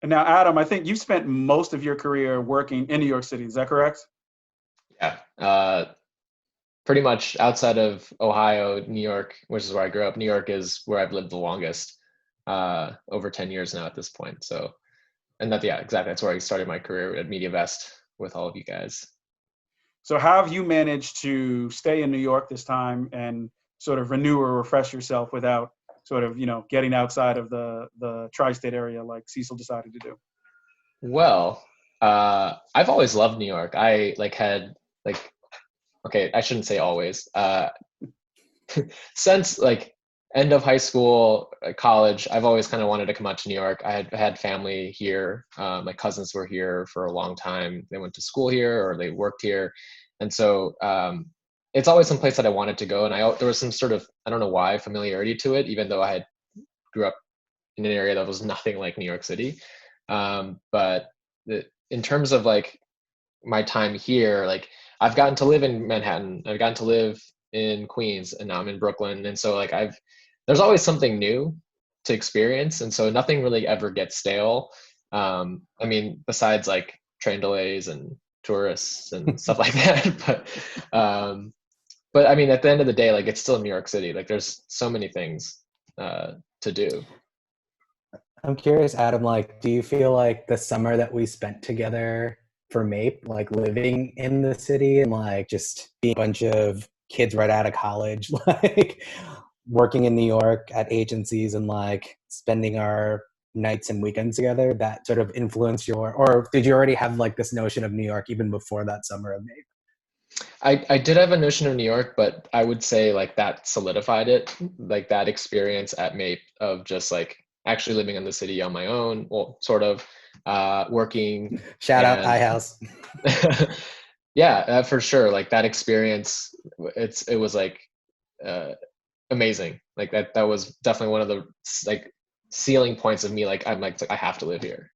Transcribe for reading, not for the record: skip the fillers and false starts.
And now, Adam, I think you've spent most of your career working in New York City. Is that correct? Yeah. Pretty much outside of Ohio, New York, which is where I grew up. New York is where I've lived the longest, over 10 years now at this point. So, and that, yeah, exactly. That's where I started my career at MediaVest with all of you guys. So, how have you managed to stay in New York this time and sort of renew or refresh yourself without sort of, getting outside of the tri-state area like Cecil decided to do? Well, I've always loved New York. I like had like, okay, I shouldn't say always. Since like end of high school, college, I've always kind of wanted to come out to New York. I had family here. My cousins were here for a long time. They went to school here or they worked here, and so it's always some place that I wanted to go. And there was some sort of, I don't know why, familiarity to it, even though I had grew up in an area that was nothing like New York City. But in terms of like my time here, like I've gotten to live in Manhattan, I've gotten to live in Queens, and now I'm in Brooklyn. And so like there's always something new to experience. And so nothing really ever gets stale. I mean, besides like train delays and tourists and stuff like that. But I mean, at the end of the day, like it's still New York City. Like there's so many things to do. I'm curious, Adam, like, do you feel like the summer that we spent together for MAIP, like living in the city and like just being a bunch of kids right out of college, like working in New York at agencies and like spending our nights and weekends together, that sort of influenced or did you already have like this notion of New York even before that summer of MAIP? I did have a notion of New York, but I would say like that solidified it. Like that experience at MAPE of just like actually living in the city on my own, well, sort of working Shout out and iHouse. yeah, for sure. Like that experience, it was like uh, amazing. Like that was definitely one of the like ceiling points of me. Like I'm like I have to live here.